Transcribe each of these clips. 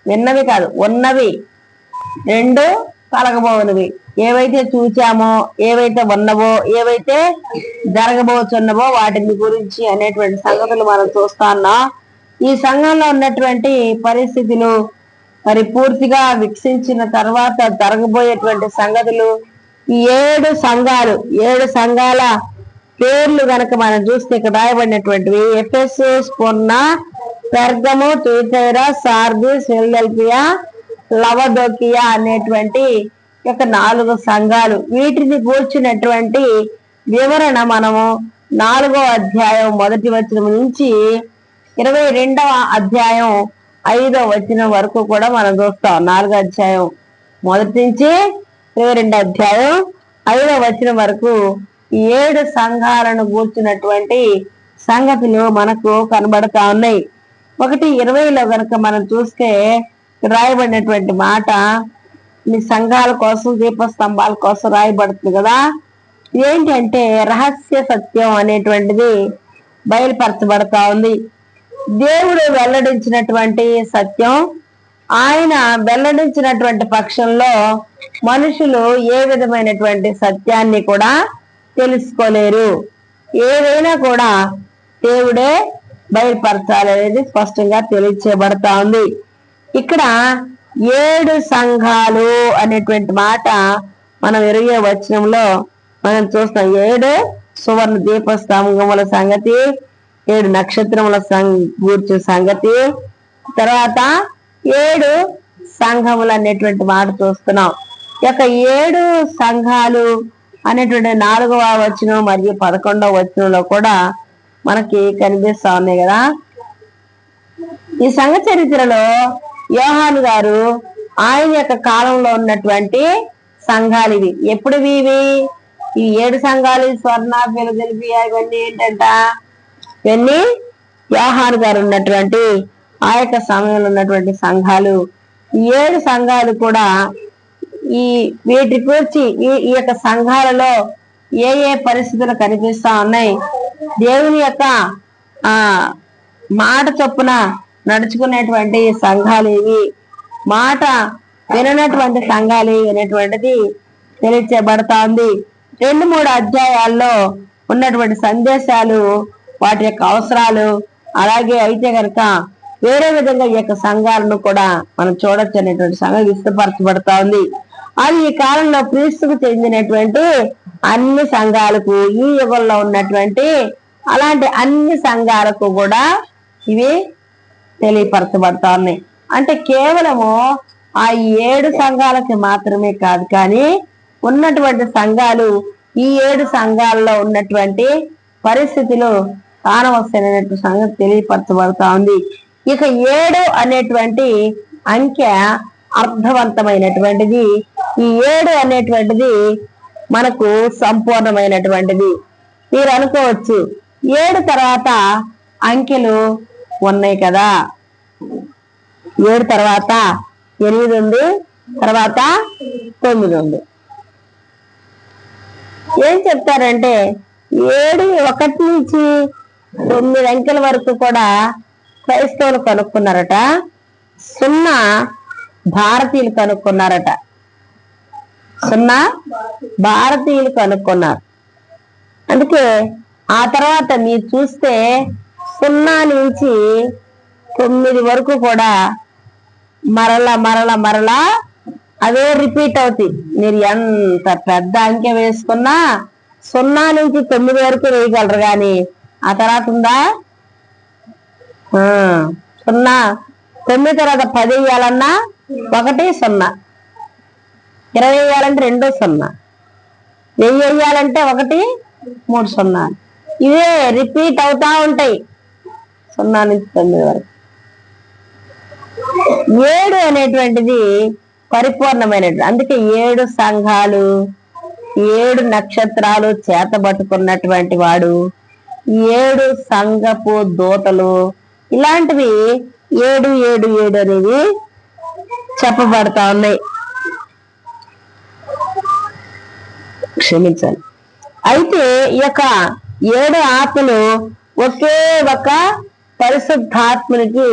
విన్నవి కాదు, ఉన్నవి, రెండు కలగబోనివి. ఏవైతే చూచామో, ఏవైతే ఉన్నవో, ఏవైతే జరగబోతున్నవో వాటిని గురించి అనేటువంటి సంగతులు మనం చూస్తా ఉన్నాం. ఈ సంఘంలో ఉన్నటువంటి పరిస్థితులు మరి పూర్తిగా వికసించిన తర్వాత జరగబోయేటువంటి సంగతులు, ఈ 7 సంఘాల పేర్లు గనక మనం చూస్తే ఇక్కడ రాయబడినటువంటివి ఎఫెసు, స్ముర్న, పెర్గము, థుయతైరా, సార్దిస్, ఫిలదెల్ఫియా, లవదోకియా అనేటువంటి 4 సంఘాలు. వీటిని కూర్చున్నటువంటి వివరణ మనము 4వ అధ్యాయం 1వ వచనం నుంచి 22వ అధ్యాయం 5వ వచనం వరకు కూడా మనం చూస్తాం. 4వ అధ్యాయం 1 నుంచి 22వ అధ్యాయం 5వ వచనం వరకు 7 సంఘాలను కూర్చున్నటువంటి సంగతులు మనకు కనబడతా ఉన్నాయి. 1:20లో గనక మనం చూస్తే రాయబడినటువంటి మాట మీ సంఘాల కోసం, దీపస్తంభాల కోసం రాయబడుతుంది కదా. ఏంటంటే రహస్య సత్యం అనేటువంటిది బయలుపరచబడతా ఉంది. దేవుడు వెల్లడించినటువంటి సత్యం, ఆయన వెల్లడించినటువంటి పక్షంలో మనుషులు ఏ విధమైనటువంటి సత్యాన్ని కూడా తెలుసుకోలేరు. ఏదైనా కూడా దేవుడే బయలుపరచాలనేది స్పష్టంగా తెలియచేయబడతా ఉంది. ఇక్కడ 7 సంఘాలు అనేటువంటి మాట మనం 20వ వచనంలో మనం చూస్తాం. 7 సువర్ణ దీపస్తంభముల సంగతి, 7 నక్షత్రముల గూర్చిన సంగతి, తర్వాత 7 సంఘములు అనేటువంటి మాట చూస్తున్నాం. 7 సంఘాలు అనేటువంటి 4వ వచనం మరియు 11వ వచనంలో కూడా మనకి కనిపిస్తా ఉన్నాయి కదా. ఈ సంఘ చరిత్రలో యోహాను గారు ఆయన యొక్క కాలంలో ఉన్నటువంటి సంఘాలు ఇవి. ఎప్పుడువి ఇవి? ఈ 7 సంఘాలు, స్వర్ణ, ఫిలదెల్ఫియా, ఇవన్నీ ఏంటంట, ఇవన్నీ యోహాను గారు ఉన్నటువంటి ఆ యొక్క సమయంలో ఉన్నటువంటి సంఘాలు. ఈ 7 సంఘాలు కూడా వీటి గురించి ఈ యొక్క సంఘాలలో ఏ పరిస్థితులు కనిపిస్తా ఉన్నాయి, దేవుని యొక్క మాట చొప్పున నడుచుకునేటువంటి సంఘాలు ఇవి, మాట విననటువంటి సంఘాలు అనేటువంటిది తెలియచేయబడతా ఉంది. 2-3 అధ్యాయాల్లో ఉన్నటువంటి సందేశాలు, వాటి యొక్క అవసరాలు, అలాగే అయితే కనుక వేరే విధంగా ఈ యొక్క సంఘాలను కూడా మనం చూడొచ్చు అనేటువంటి సంఘం విస్తపరచబడతా ఉంది. అది ఈ కాలంలో క్రీస్తుకు చెందినటువంటి అన్ని సంఘాలకు, ఈ యుగంలో ఉన్నటువంటి అలాంటి అన్ని సంఘాలకు కూడా ఇవి తెలియపరచబడతా ఉన్నాయి. అంటే కేవలము ఆ 7 సంఘాలకి మాత్రమే కాదు, కానీ ఉన్నటువంటి సంఘాలు, ఈ 7 సంఘాలలో ఉన్నటువంటి పరిస్థితులు కానవలసినటువంటి సంగతి తెలియపరచబడతా ఉంది. ఇక 7 అనేటువంటి అంకె అర్థవంతమైనటువంటిది. ఈ 7 అనేటువంటిది మనకు సంపూర్ణమైనటువంటిది. మీరు అనుకోవచ్చు 7 తర్వాత అంకెలు ఉన్నాయి కదా, 7 తర్వాత 8 ఉంది, తర్వాత 9 ఉంది. ఏం చెప్తారంటే 7 1 నుంచి 9 అంకెల వరకు కూడా క్రైస్తవులు కనుక్కున్నారట, 0 భారతీయులు కనుక్కున్నారట. 0 భారతీయులు కనుక్కున్నారు. అందుకే ఆ తర్వాత మీరు చూస్తే 0 నుంచి 9 వరకు కూడా మరలా అవే రిపీట్ అవుతాయి. మీరు ఎంత పెద్ద అంకె వేసుకున్నా 0 నుంచి 9 వరకు వేయగలరు, కానీ ఆ తర్వాత ఉందా? 0, 9 తర్వాత 10 వేయాలన్నా 1 0, 20 వేయాలంటే 2 0, 1000 వేయాలంటే 1 3 0. ఇవే రిపీట్ అవుతా ఉంటాయి 0 నుంచి 9 వరకు. 7 అనేటువంటిది పరిపూర్ణమైనటువంటి, అందుకే 7 సంఘాలు, 7 నక్షత్రాలు చేతబట్టుకున్నటువంటి వాడు, 7 సంఘపు దూతలు, ఇలాంటివి 7 7 7 అనేవి చెప్పబడతా ఉన్నాయి. క్షమించాలి. అయితే ఈ యొక్క 7 ఆత్మలు ఒకే ఒక పరిశుద్ధాత్మనికి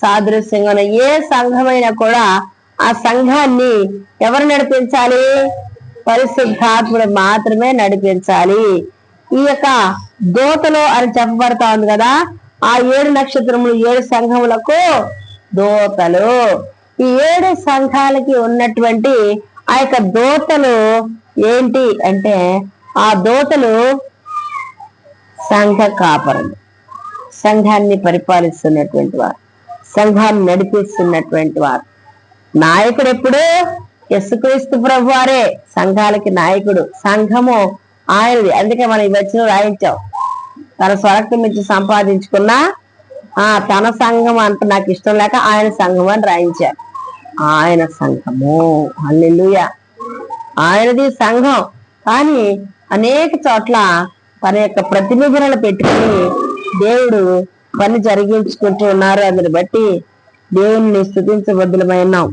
సాదృశ్యంగా ఉన్నాయి. ఏ సంఘమైనా కూడా ఆ సంఘాన్ని ఎవరు నడిపించాలి? పరిశుద్ధాత్ముడు మాత్రమే నడిపించాలి. ఈ యొక్క దూతలు అని చెప్పబడతా ఉంది కదా, ఆ 7 నక్షత్రములు 7 సంఘములకు దూతలు. ఈ 7 సంఘాలకి ఉన్నటువంటి ఆ యొక్క దూతలు ఏంటి అంటే, ఆ దూతలు సంఘ కాపరులు, సంఘాన్ని పరిపాలిస్తున్నటువంటి వారు, సంఘాన్ని నడిపిస్తున్నటువంటి వారు. నాయకుడు ఎప్పుడు? యేసుక్రీస్తు ప్రభు వారే సంఘాలకి నాయకుడు. సంఘము ఆయనది. అందుకే మనం ఈ వచ్చిన రాయించాం, తన స్వరక్తం ఇచ్చి సంపాదించుకున్న తన సంఘం అంట నాకు ఇష్టం లేక ఆయన సంఘం అని రాయించారు. ఆయన సంఘము, హల్లెలూయా, ఆయనది సంఘం. కానీ అనేక చోట్ల తన యొక్క ప్రతినిధులను పెట్టుకుని దేవుడు పని జరిగించుకుంటూ ఉన్నారు. అందుని బట్టి దేవుణ్ణి స్తుతించబద్దులమై ఉన్నాం.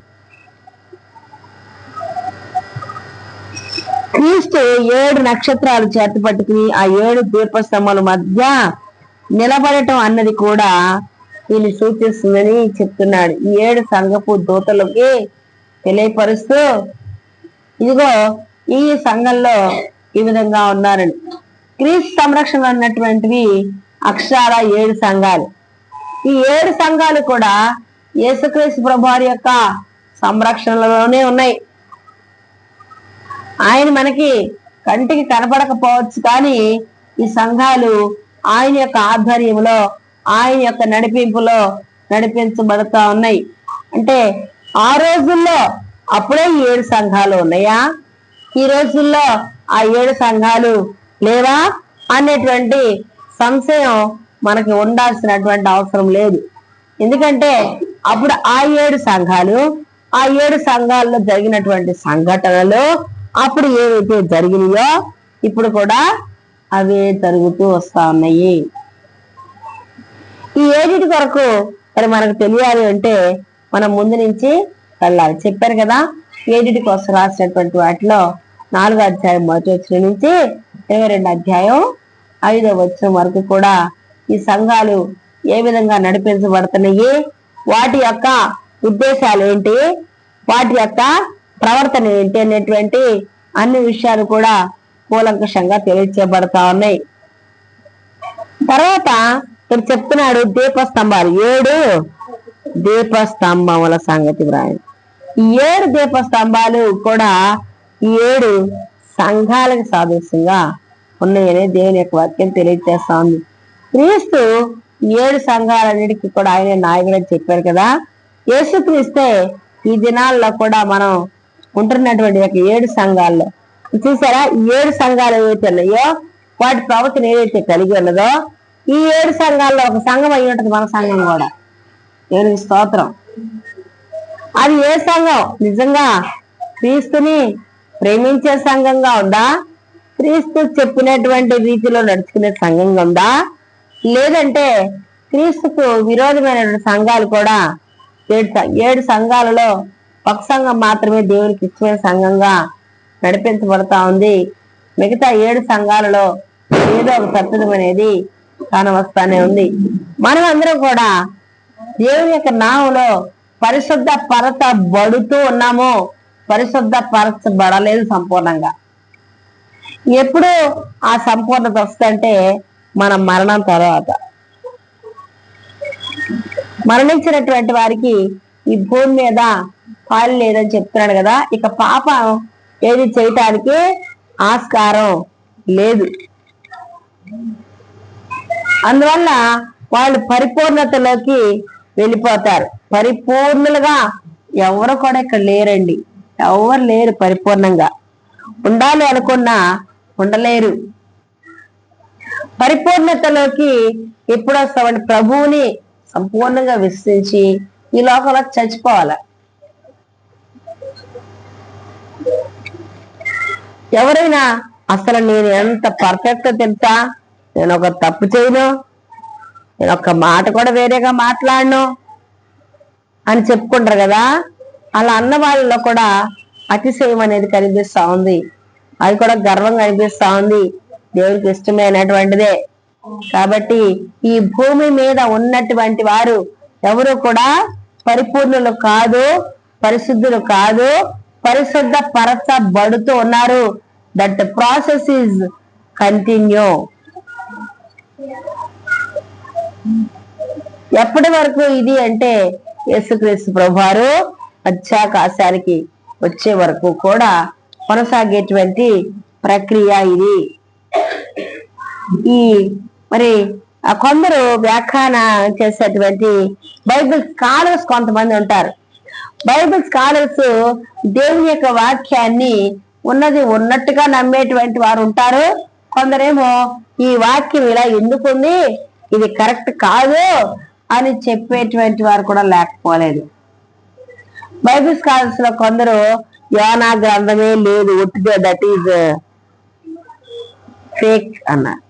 క్రీస్తు 7 నక్షత్రాలు చేత పట్టుకుని ఆ 7 దీపస్తంభాల మధ్య నిలబడటం అన్నది కూడా వీళ్ళు సూచిస్తుందని చెప్తున్నాడు. ఈ 7 సంఘపు దూతలకి తెలియపరుస్తూ, ఇదిగో ఈ సంఘంలో ఈ విధంగా ఉన్నారని. క్రీస్తు సంరక్షణ అన్నటువంటివి అక్షరాల 7 సంఘాలు. ఈ 7 సంఘాలు కూడా యేసుక్రీస్తు ప్రభువారి యొక్క సంరక్షణలోనే ఉన్నాయి. ఆయన మనకి కంటికి కనపడకపోవచ్చు, కానీ ఈ సంఘాలు ఆయన యొక్క ఆధ్వర్యంలో, ఆయన యొక్క నడిపింపులో నడిపించబడతా ఉన్నాయి. అంటే ఆ రోజుల్లో అప్పుడే 7 సంఘాలు ఉన్నాయా, ఈ రోజుల్లో ఆ 7 సంఘాలు లేవా అనేటువంటి సంశయం మనకి ఉండాల్సినటువంటి అవసరం లేదు. ఎందుకంటే అప్పుడు ఆ 7 సంఘాలు, ఆ 7 సంఘాల్లో జరిగినటువంటి సంఘటనలు అప్పుడు ఏవైతే జరిగినాయో ఇప్పుడు కూడా అవే జరుగుతూ వస్తా ఉన్నాయి. ఈ 7 కొరకు మరి మనకు తెలియాలి అంటే మనం ముందు నుంచి వెళ్ళాలి. చెప్పారు కదా, 7 కోసం రాసినటువంటి వాటిలో 4వ అధ్యాయం 1వ వచనం నుంచి 22వ అధ్యాయం 5వ వచనం వరకు కూడా ఈ సంఘాలు ఏ విధంగా నడిపించబడుతున్నాయి, వాటి యొక్క ఉద్దేశాలు ఏంటి, వాటి యొక్క ప్రవర్తన ఏంటి అనేటువంటి అన్ని విషయాలు కూడా కూలంకషంగా తెలియచేయబడతా ఉన్నాయి. తర్వాత ఇక్కడ చెప్తున్నాడు దీపస్తంభాలు, 7 దీపస్తంభముల సంగతి వ్రాయండి. ఈ 7 దీపస్తంభాలు కూడా ఈ 7 సంఘాలకు సాదృశ్యంగా ఉన్నాయని దేవుని యొక్క వాక్యం తెలియజేస్తా ఉంది. క్రీస్తు 7 సంఘాలన్నిటికీ కూడా ఆయన నాయకుడు అని చెప్పారు కదా. యేసుక్రీస్తే ఈ దినాల్లో కూడా మనం ఉంటున్నటువంటి 7 సంఘాల్లో చూసారా, ఈ 7 సంఘాలు ఏవైతే ఉన్నాయో వాటి ప్రవర్తన ఏదైతే కలిగి ఉన్నదో ఈ 7 సంఘాల్లో ఒక సంఘం అయి ఉంటుంది మన సంఘం కూడా. దేవునికి స్తోత్రం. అది ఏ సంఘం? నిజంగా క్రీస్తుని ప్రేమించే సంఘంగా ఉందా, క్రీస్తు చెప్పినటువంటి రీతిలో నడుచుకునే సంఘంగా ఉందా, లేదంటే క్రీస్తుకు విరోధమైనటువంటి సంఘాలు కూడా 7 సంఘాలలో ఒక సంఘం మాత్రమే దేవునికి ఇష్టమైన సంఘంగా నడిపించబడతా ఉంది. మిగతా 7 సంఘాలలో ఏదో ఒక తప్పిదం అనేది కానవస్తానే ఉంది. మనం అందరం కూడా దేవుని యొక్క నామంలో పరిశుద్ధ పరచబడుతూ ఉన్నాము, పరిశుద్ధ పరచబడలేదు సంపూర్ణంగా. ఎప్పుడు ఆ సంపూర్ణత వస్తుందంటే మన మరణం తర్వాత. మరణించినటువంటి వారికి ఈ భూమి మీద పాలు లేదని చెప్తున్నాడు కదా. ఇక పాపం ఏది చేయటానికి ఆస్కారం లేదు. అందువల్ల వాళ్ళు పరిపూర్ణతలోకి వెళ్ళిపోతారు. పరిపూర్ణులుగా ఎవరు కూడా ఇక్కడ లేరండి, ఎవరు లేరు. పరిపూర్ణంగా ఉండాలి అనుకున్నా ఉండలేరు. పరిపూర్ణతలోకి ఎప్పుడు వస్తామంటే ప్రభువుని సంపూర్ణంగా విశ్వసించి ఈ లోకంలో చచ్చిపోవాలి. ఎవరైనా అసలు నేను ఎంత పర్ఫెక్ట్ తెలుసా, నేను ఒక తప్పు చేయను, నేను ఒక్క మాట కూడా వేరేగా మాట్లాడను అని చెప్పుకుంటారు కదా. అలా అన్న వాళ్ళలో కూడా అతిశయం అనేది కనిపిస్తా ఉంది. అది కూడా గర్వంగా అనిపిస్తా ఉంది. దేవుడికి ఇష్టమైనటువంటిదే. కాబట్టి ఈ భూమి మీద ఉన్నటువంటి వారు ఎవరు కూడా పరిపూర్ణులు కాదు, పరిశుద్ధులు కాదు, పరిశుద్ధ పరచబడుతూ ఉన్నారు. That process is continue. ఎప్పటి వరకు ఇది అంటే యేసుక్రీస్తు ప్రభువారు మధ్యాకాశానికి వచ్చే వరకు కూడా కొనసాగేటువంటి ప్రక్రియ ఇది. ఈ మరి కొందరు వ్యాఖ్యాన చేసేటువంటి బైబిల్ స్కాలర్స్ కొంతమంది ఉంటారు. బైబిల్ స్కాలర్స్ దేవుని యొక్క వాక్యాన్ని ఉన్నది ఉన్నట్టుగా నమ్మేటువంటి వారు ఉంటారు. కొందరేమో ఈ వాక్యం ఇలా ఎందుకుంది, ఇది కరెక్ట్ కాదు అని చెప్పేటువంటి వారు కూడా లేకపోలేదు. బైబిల్ స్కాలర్స్ లో కొందరు యోనా గ్రంథమే లేదు, ఒట్టిదే, దట్ ఈజ్ ఫేక్ అన్నారు.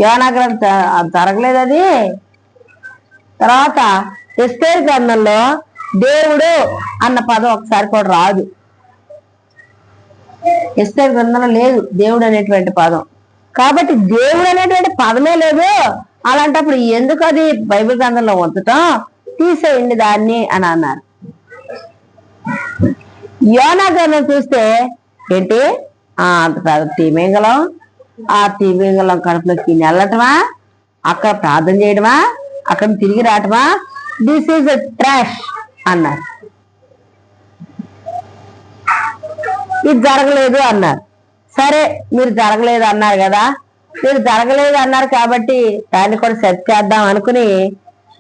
యోనా గ్రంథం జరగలేదు అది. తర్వాత ఎస్తేరు గ్రంథంలో దేవుడు అన్న పదం ఒకసారి కూడా రాదు. ఎస్తేరు గ్రంథంలో లేదు దేవుడు అనేటువంటి పదం. కాబట్టి దేవుడు అనేటువంటి పదమే లేదు. అలాంటప్పుడు ఎందుకు అది బైబిల్ గ్రంథంలో ఉంచటం, తీసేయండి దాన్ని అని అన్నారు. యోనా గ్రంథం చూస్తే ఏంటి, అంత పెద్ద తిమింగలం, ఆ తిమింగలం కడుపులోకి వెళ్ళటమా, అక్కడ ప్రార్థన చేయడమా, అక్కడ తిరిగి రావటమా, దిస్ ఈజ్ ట్రాష్ అన్నారు. ఇది జరగలేదు అన్నారు. సరే, మీరు జరగలేదు అన్నారు కదా, మీరు జరగలేదు అన్నారు కాబట్టి దాన్ని కూడా సెర్చ్ చేద్దాం అనుకుని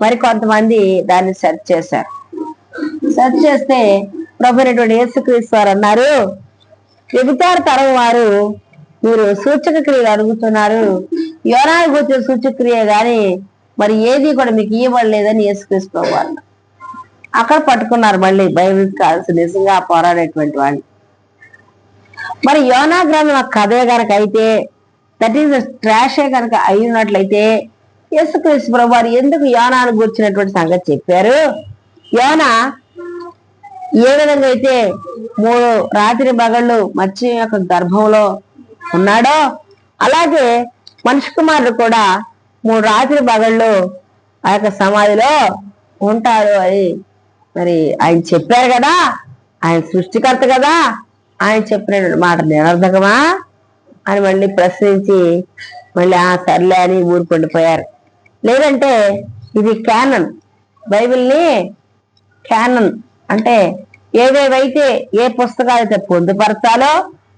మరి కొంతమంది దాన్ని సెర్చ్ చేశారు. సెర్చ్ చేస్తే ప్రభువైనటువంటి యేసుక్రీస్తు వారు అన్నారు, వ్యభిచార తరం వారు మీరు సూచక క్రియలు అడుగుతున్నారు, యోనాకు వచ్చే సూచక క్రియ గాని మరి ఏది కూడా మీకు ఇవ్వబడలేదని యేసుక్రీస్తు ప్రభు వారు అక్కడ పట్టుకున్నారు. మళ్ళీ బైబిల్ కాల్సి నిజంగా పోరాడేటువంటి వాళ్ళు. మరి యోనా గ్రంథం కథే కనుక అయితే, దట్ ఈస్ ట్రాషే కనుక అయినట్లయితే యేసుక్రీస్తు ప్రభు వారు ఎందుకు యోనాను గుర్చినటువంటి సంగతి చెప్పారు? యోనా ఏ విధంగా అయితే 3 రాత్రి పగళ్ళు మత్స్య యొక్క గర్భంలో ఉన్నాడో, అలాగే మనిషి కుమారుడు కూడా 3 రాత్రి పగళ్ళు ఆ యొక్క సమాధిలో ఉంటాడు అని మరి ఆయన చెప్పారు కదా. ఆయన సృష్టికర్త కదా, ఆయన చెప్పిన మాట నిరర్ధకమా అని మళ్ళీ ప్రశ్నించి మళ్ళీ సర్లే అని ఊరుకుండిపోయారు. లేదంటే ఇది క్యానన్, బైబిల్ని క్యానన్ అంటే ఏవేవైతే ఏ పుస్తకాలు అయితే పొందుపరచాలో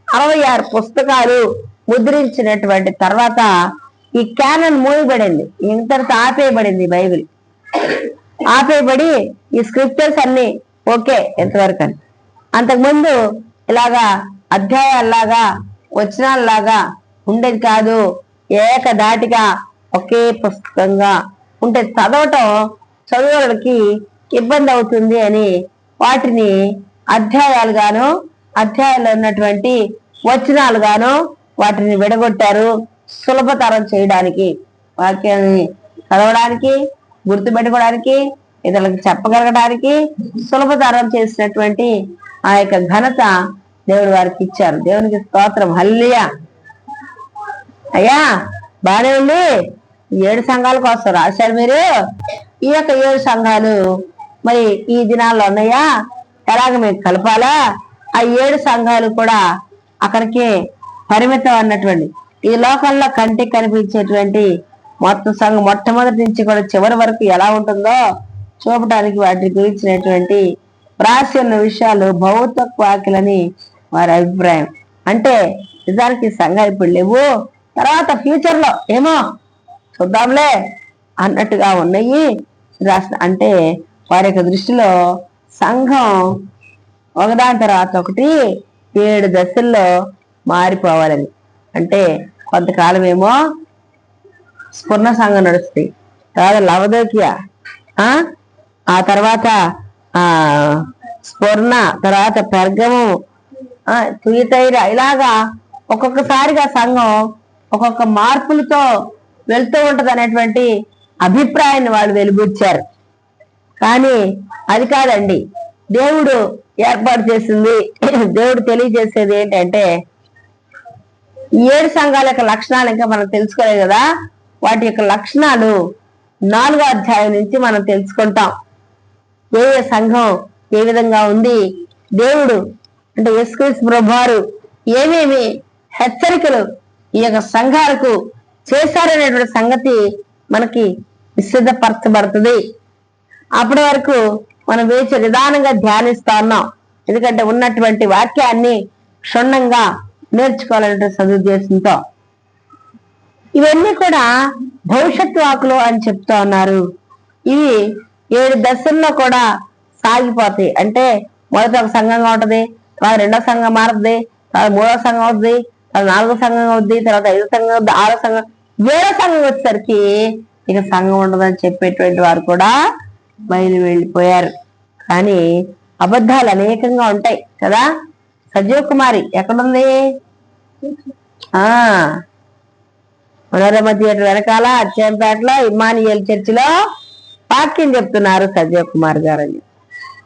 66 పుస్తకాలు ముద్రించినటువంటి తర్వాత ఈ క్యానన్ మూయబడింది. ఇంతటితో ఆపేయబడింది బైబిల్. ఆపేయబడి ఈ స్క్రిప్చర్స్ అన్ని ఓకే ఎంతవరకు అని. అంతకుముందు ఇలాగా అధ్యాయాల్లాగా వచనాల్లాగా ఉండేది కాదు. ఏకధాటిగా ఒకే పుస్తకంగా ఉంటే చదవడానికి ఇబ్బంది అవుతుంది అని వాటిని అధ్యాయాలు గాను, అధ్యాయాల్లో ఉన్నటువంటి వచనాలు గాను వాటిని విడగొట్టారు సులభతరం చేయడానికి, వాక్యాన్ని చదవడానికి, గుర్తుపెట్టుకోవడానికి, ఇతరులకు చెప్పగలగడానికి సులభతరం చేసినటువంటి ఆ యొక్క ఘనత దేవుడు వారికి ఇచ్చారు. దేవునికి స్తోత్రం, హల్లెలూయా. అయ్యా బానే ఉంది, 7 సంఘాల కోసం రాశారు మీరు. ఈ యొక్క 7 సంఘాలు మరి ఈ దినాల్లో ఉన్నాయా, ఎలాగ మీకు కలపాలా? ఆ 7 సంఘాలు కూడా అక్కడికి పరిమితం అన్నటువంటి ఈ లోకంలో కంటికి కనిపించేటువంటి మొత్తం సంఘం మొట్టమొదటి నుంచి కూడా చివరి వరకు ఎలా ఉంటుందో చూపడానికి వాటి గురించినటువంటి రాసి ఉన్న విషయాలు భౌతిక వాక్యలని వారి అభిప్రాయం. అంటే నిజానికి సంఘాలు ఇప్పుడు లేవు, తర్వాత ఫ్యూచర్ లో ఏమో చూద్దాంలే అన్నట్టుగా ఉన్నాయి రాసిన. అంటే వారి యొక్క దృష్టిలో సంఘం ఒకదాని తర్వాత ఒకటి 7 దశల్లో మారిపోవాలని. అంటే కొంతకాలం ఏమో స్ఫురణ సంఘం నడుస్తుంది, తర్వాత లవదోకియ, ఆ తర్వాత స్ఫురణ, తర్వాత పెర్గము, తుయతైర, ఇలాగా ఒక్కొక్కసారిగా సంఘం ఒక్కొక్క మార్పులతో వెళ్తూ ఉంటది అనేటువంటి అభిప్రాయాన్ని వాళ్ళు వెలుగుచ్చారు. కానీ అది కాదండి దేవుడు ఏర్పాటు చేసింది. దేవుడు తెలియజేసేది ఏంటంటే 7 సంఘాల యొక్క లక్షణాలు ఇంకా మనం తెలుసుకోలేదు కదా. వాటి యొక్క లక్షణాలు 4వ అధ్యాయం నుంచి మనం తెలుసుకుంటాం. ఏ సంఘం ఏ విధంగా ఉంది, దేవుడు అంటే యేసుక్రీస్తు ప్రభువారు ఏమేమి హెచ్చరికలు ఈ యొక్క సంఘాలకు చేశారనేటువంటి సంగతి మనకి విశుద్ధపరచబడుతుంది. అప్పటి వరకు మనం వేచి నిదానంగా ధ్యానిస్తా ఉన్నాం. ఎందుకంటే ఉన్నటువంటి వాక్యాన్ని క్షుణ్ణంగా నేర్చుకోవాలనే సదుద్దేశంతో ఇవన్నీ కూడా భవిష్యత్ వాకులు అని చెప్తా ఉన్నారు. ఇవి 7 దశల్లో కూడా సాగిపోతాయి. అంటే మొదట ఒక సంఘంగా ఉంటది, తర్వాత 2వ సంఘం మారుతుంది, తర్వాత 3వ సంఘం అవుతుంది, తర్వాత 4వ సంఘం అవుద్ది, తర్వాత 5వ సంఘం అవుద్ది, 6వ సంఘం, 7వ సంఘం వచ్చేసరికి ఇక సంఘం ఉండదని చెప్పేటువంటి వారు కూడా వెళ్ళిపోయారు. కానీ అబద్ధాలు అనేకంగా ఉంటాయి కదా. సజీవ్ కుమారి ఎక్కడుంది? మనోరమ థియేటర్ వెనకాల అచ్చంపేటలో ఇమ్మానియల్ చర్చిలో వాక్యం చెప్తున్నారు సజీవ్ కుమార్ గారు అని.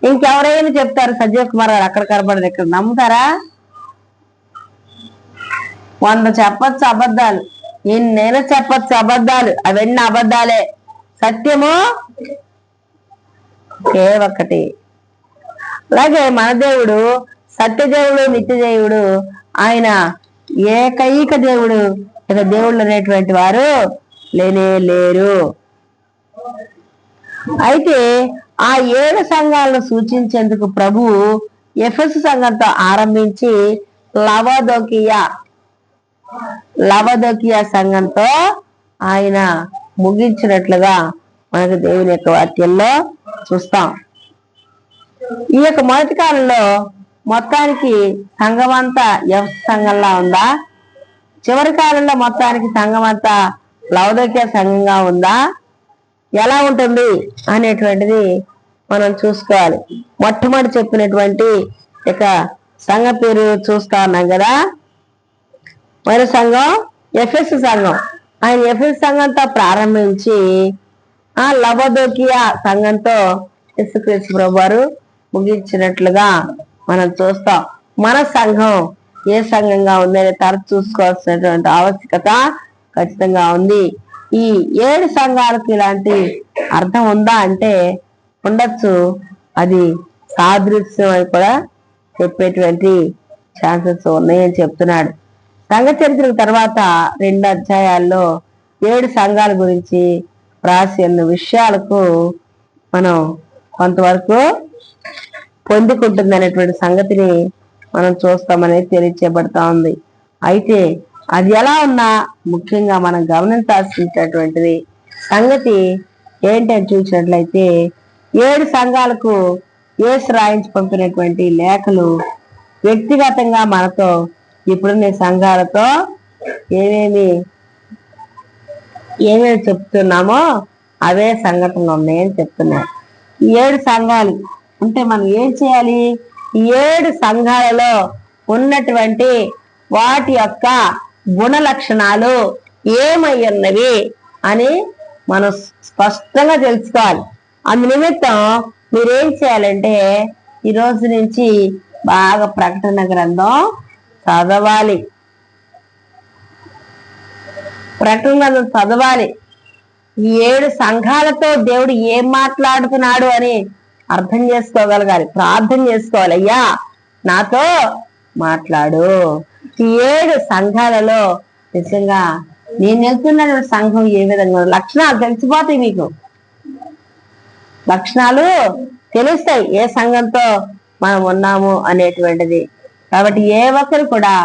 ఇంకెవరైనా చెప్తారు సజీవ్ కుమార్ గారు అక్కడ కనపడదు, ఇక్కడ నమ్ముతారా? 100 చెప్పచ్చు అబద్ధాలు, నేను చెప్పచ్చు అబద్ధాలు, అవన్నీ అబద్ధాలే. సత్యము ఒకే ఒక్కటి. అలాగే మన దేవుడు సత్యదేవుడు, నిత్యదేవుడు. ఆయన ఏకైక దేవుడు. ఇక దేవుళ్ళు అనేటువంటి వారు లేనే లేరు. అయితే ఆ 7 సంఘాలను సూచించేందుకు ప్రభువు ఎఫెసు సంఘంతో ఆరంభించి లవదోకియా సంఘంతో ఆయన ముగించినట్లుగా మనకు దేవుని యొక్క వాక్యంలో చూస్తాం. ఈ యొక్క మొదటి కాలంలో మొత్తానికి సంఘం అంతా ఎఫెసు సంఘంలా ఉందా? చివరి కాలంలో మొత్తానికి సంఘం అంతా లవదోకియా సంఘంగా ఉందా? ఎలా ఉంటుంది అనేటువంటిది మనం చూసుకోవాలి. మొట్టమొదటి చెప్పినటువంటి ఇక సంఘ పేరు చూస్తా ఉన్నాం కదా. మరి సంఘం ఎఫెసు సంఘం. ఆయన ఎఫెసు సంఘంతో ప్రారంభించి లవదోకియా సంఘంతో యేసుక్రీస్తు ప్రభువారు ముగించినట్లుగా మనం చూస్తాం. మన సంఘం ఏ సంఘంగా ఉందని తరచు చూసుకోవాల్సినటువంటి ఆవశ్యకత ఖచ్చితంగా ఉంది. ఈ 7 సంఘాలకు ఇలాంటి అర్థం ఉందా అంటే ఉండొచ్చు. అది సాదృశ్యం అని కూడా చెప్పేటువంటి ఛాన్సెస్ ఉన్నాయని చెప్తున్నాడు. సంఘ చరిత్ర తర్వాత 2 అధ్యాయాల్లో 7 సంఘాల గురించి రాసి ఉన్న విషయాలకు మనం కొంతవరకు పొందుకుంటుంది అనేటువంటి సంగతిని మనం చూస్తామనేది తెలియచేయబడతా ఉంది. అయితే అది ఎలా ఉన్నా ముఖ్యంగా మనం గమనించాల్సినటువంటిది సంగతి ఏంటని చూసినట్లయితే 7 సంఘాలకు యేసు రాయించి పంపినటువంటి లేఖలు వ్యక్తిగతంగా మనతో ఇప్పుడున్న సంఘాలతో ఏమేమి చెప్తున్నామో అవే సంఘటనలు ఉన్నాయని చెప్తున్నారు. ఈ 7 సంఘాలు అంటే మనం ఏం చేయాలి? ఈ 7 సంఘాలలో ఉన్నటువంటి వాటి యొక్క గుణ లక్షణాలు ఏమై ఉన్నవి అని మనం స్పష్టంగా తెలుసుకోవాలి. అందు నిమిత్తం మీరేం చేయాలంటే ఈ రోజు నుంచి బాగా ప్రకటన గ్రంథం చదవాలి. ప్రకటన గ్రంథం చదవాలి. ఈ 7 సంఘాలతో దేవుడు ఏం మాట్లాడుతున్నాడు అని అర్థం చేసుకోగలగాలి. ప్రార్థన చేసుకోవాలి, అయ్యా నాతో మాట్లాడు. ఈ 7 సంఘాలలో నిజంగా నేను వెళ్తున్న సంఘం ఏ విధంగా లక్షణాలు తెలిసిపోతాయి. మీకు లక్షణాలు తెలుస్తాయి ఏ సంఘంతో మనం ఉన్నాము అనేటువంటిది. కాబట్టి ఏ ఒక్కరు కూడా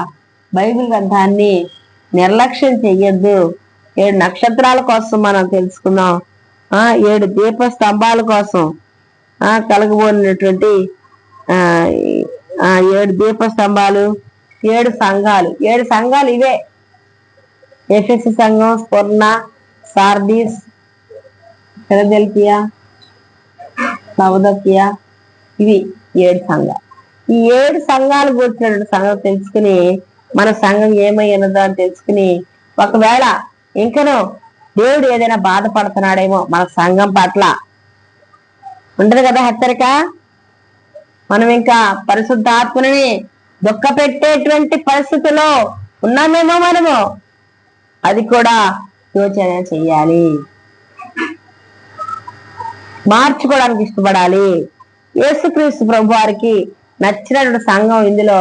బైబిల్ గ్రంథాన్ని నిర్లక్ష్యం చెయ్యొద్దు. 7 నక్షత్రాల కోసం మనం తెలుసుకున్నాం. 7 దీప స్తంభాల కోసం కలగబోయినటువంటి 7 దీప స్తంభాలు, 7 సంఘాలు. 7 సంఘాలు ఇవే: ఎఫెసు సంఘం, స్ఫుర్ణ, సార్దీస్, ఫిలదెల్ఫియా, లవదోకియా. ఇవి 7 సంఘాలు. ఈ 7 సంఘాలు కూర్చున్నటువంటి సంఘం తెలుసుకుని మన సంఘం ఏమై ఉన్నదో అని తెలుసుకుని ఒకవేళ ఇంకనూ దేవుడు ఏదైనా బాధపడుతున్నాడేమో మన సంఘం పట్ల ఉండదు కదా హెచ్చరిక. మనం ఇంకా పరిశుద్ధాత్మని దుఃఖ పెట్టేటువంటి పరిస్థితిలో ఉన్నామేమో మనము, అది కూడా యోచన చెయ్యాలి. మార్చుకోవడానికి ఇష్టపడాలి. యేసుక్రీస్తు ప్రభు వారికి నచ్చినటువంటి సంఘం ఇందులో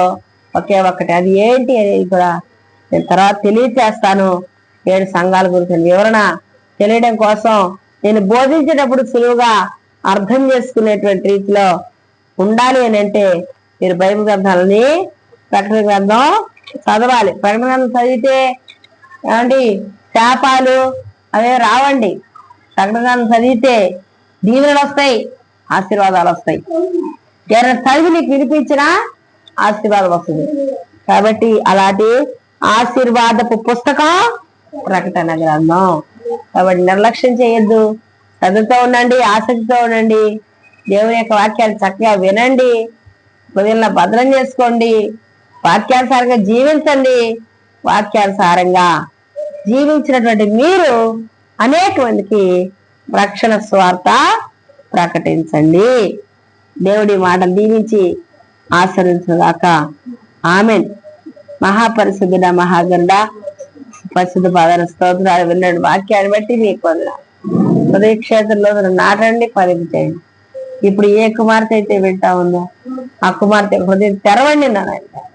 ఒకే ఒక్కటి. అది ఏంటి అనేది కూడా నేను తర్వాత తెలియచేస్తాను. 7 సంఘాల గురించి వివరణ తెలియడం కోసం నేను బోధించేటప్పుడు సులువుగా అర్థం చేసుకునేటువంటి రీతిలో ఉండాలి అని అంటే మీరు బైబిల్ గ్రంథాలని ప్రకటన గ్రంథం చదవాలి. ప్రకటన గ్రంథం చదివితే ఏమండి శాపాలు అవే రావండి. ప్రకటన గ్రంథం చదివితే దీవెనలు వస్తాయి, ఆశీర్వాదాలు వస్తాయి. ఎవరైనా చదివి నీకు వినిపించినా ఆశీర్వాదం వస్తుంది. కాబట్టి అలాంటి ఆశీర్వాదపు పుస్తకం ప్రకటన గ్రంథం. కాబట్టి నిర్లక్ష్యం చేయొద్దు, చదువుతూ ఉండండి, ఆసక్తితో ఉండండి. దేవుని యొక్క వాక్యాలు చక్కగా వినండి, హృదయంలో భద్రం చేసుకోండి, వాక్యానుసారంగా జీవించండి. వాక్యానుసారంగా జీవించినటువంటి మీరు అనేక మందికి రక్షణ స్వార్థ ప్రకటించండి. దేవుడి మాటలు దీవించి ఆశీర్వదించుగాక. ఆమెన్. మహాపరిశుద్ధుడ, మహాగరుడ, పరిశుద్ధ పాదాల స్తోత్రాలు. విన్నాడు వాక్యాన్ని బట్టి మీకు హృదయ క్షేత్రంలో నాటండి, ఫలింపు చేయండి. ఇప్పుడు ఏ కుమార్తె అయితే వింటా ఉందో ఆ కుమార్తె హృదయం తెరవండి. నాయన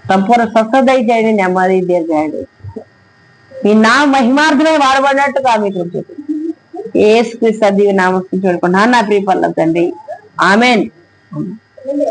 సంపూర్ణ స్వస్థత చేయండి, నెమ్మది తీర్చేయండి. మీ నా మహిమార్థమే వాడబడినట్టుగా మీకు యేసుక్రీస్తు నామం చూడుకుంటున్నాను నా ప్రియ పనుల తండ్రి. ఆమెన్.